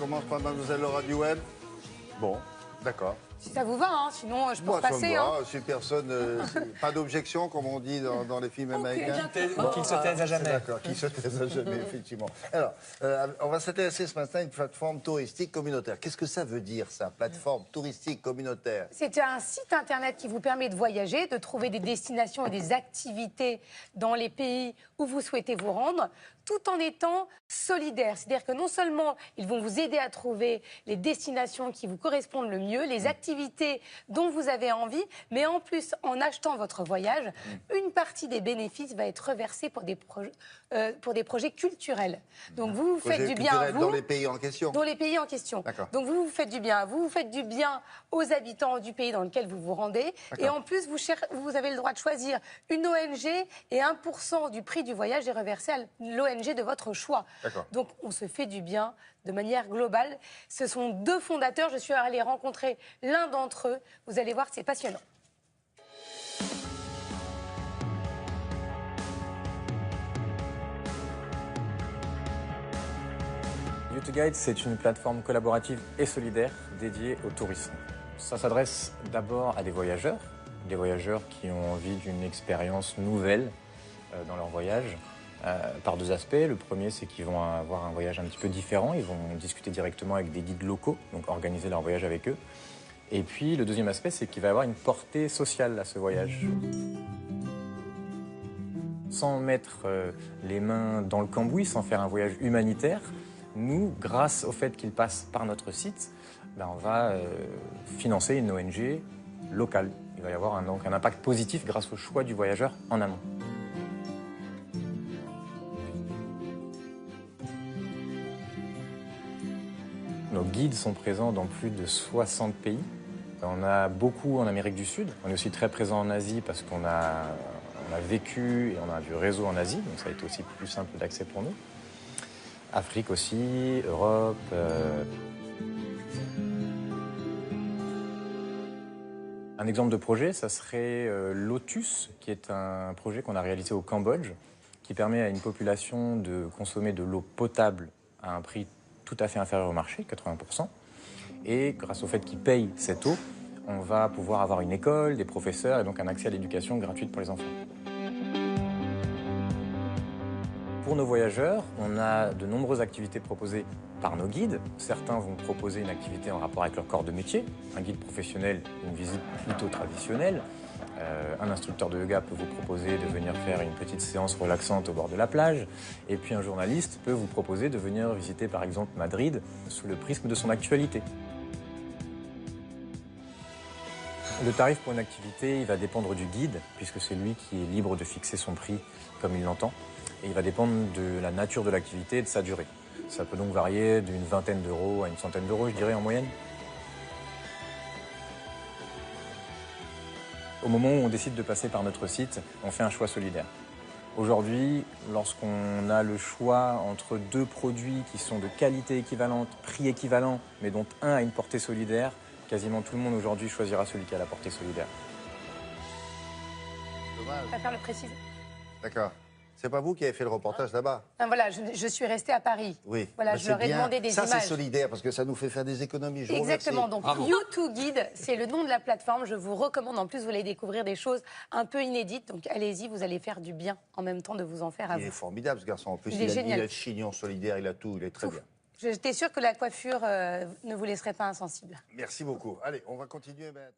commence par Mademoiselle Laura Duel. Bon, d'accord. Si ça vous va, hein, sinon je peux Moi, ça repasser. me va. Hein. Si personne, pas d'objection, comme on dit dans les films américains. Qu'il se taise à jamais. D'accord, qui se taise à jamais, effectivement. Alors, on va s'intéresser ce matin à une plateforme touristique communautaire. Qu'est-ce que ça veut dire, ça, plateforme touristique communautaire? C'est un site internet qui vous permet de voyager, de trouver des destinations et des activités dans les pays où vous souhaitez vous rendre, tout en étant solidaire. C'est-à-dire que non seulement ils vont vous aider à trouver les destinations qui vous correspondent le mieux, les activités dont vous avez envie, mais en plus, en achetant votre voyage, une partie des bénéfices va être reversée pour des projets culturels. Donc vous vous faites du bien à vous. Dans les pays en question. Dans les pays en question. Donc vous vous faites du bien à vous, vous faites du bien aux habitants du pays dans lequel vous vous rendez. Et en plus, vous avez le droit de choisir une ONG et 1% du prix du voyage est reversé à l'ONG de votre choix. Donc on se fait du bien de manière globale. Ce sont deux fondateurs, je suis allée rencontrer l'un d'entre eux. Vous allez voir, c'est passionnant. U2Guide, c'est une plateforme collaborative et solidaire dédiée au tourisme. Ça s'adresse d'abord à des voyageurs qui ont envie d'une expérience nouvelle dans leur voyage, par deux aspects. Le premier, c'est qu'ils vont avoir un voyage un petit peu différent. Ils vont discuter directement avec des guides locaux, donc organiser leur voyage avec eux. Et puis, le deuxième aspect, c'est qu'il va y avoir une portée sociale à ce voyage. Sans mettre les mains dans le cambouis, sans faire un voyage humanitaire, nous, grâce au fait qu'ils passent par notre site, on va financer une ONG locale. Il va y avoir donc un impact positif grâce au choix du voyageur en amont. Nos guides sont présents dans plus de 60 pays. On a beaucoup en Amérique du Sud. On est aussi très présent en Asie parce qu'on a vécu et on a du réseau en Asie. Donc ça a été aussi plus simple d'accès pour nous. Afrique aussi, Europe. Un exemple de projet, ça serait Lotus, qui est un projet qu'on a réalisé au Cambodge, qui permet à une population de consommer de l'eau potable à un prix tout à fait inférieur au marché, 80%. Et grâce au fait qu'ils payent cette eau, on va pouvoir avoir une école, des professeurs et donc un accès à l'éducation gratuite pour les enfants. Pour nos voyageurs, on a de nombreuses activités proposées par nos guides. Certains vont proposer une activité en rapport avec leur corps de métier. Un guide professionnel, une visite plutôt traditionnelle. Un instructeur de yoga peut vous proposer de venir faire une petite séance relaxante au bord de la plage. Et puis un journaliste peut vous proposer de venir visiter par exemple Madrid sous le prisme de son actualité. Le tarif pour une activité, il va dépendre du guide, puisque c'est lui qui est libre de fixer son prix comme il l'entend. Et il va dépendre de la nature de l'activité et de sa durée. Ça peut donc varier d'une vingtaine d'euros à une centaine d'euros, je dirais, en moyenne. Au moment où on décide de passer par notre site, on fait un choix solidaire. Aujourd'hui, lorsqu'on a le choix entre deux produits qui sont de qualité équivalente, prix équivalent, mais dont un a une portée solidaire, quasiment tout le monde aujourd'hui choisira celui qui a la portée solidaire. Dommage. Je préfère le préciser. D'accord. C'est pas vous qui avez fait le reportage là-bas? Voilà, je suis restée à Paris. Oui. Voilà, je leur ai demandé des images. Ça, c'est solidaire parce que ça nous fait faire des économies. Je vous Exactement. Donc, remercie. U2Guide, c'est le nom de la plateforme. Je vous recommande. En plus, vous allez découvrir des choses un peu inédites. Donc, allez-y, vous allez faire du bien en même temps de vous en faire à vous. Il est formidable, ce garçon. En plus, Il est génial. Il a le chignon solidaire, il a tout. Il est très bien. J'étais sûre que la coiffure ne vous laisserait pas insensible. Merci beaucoup. Allez, on va continuer maintenant.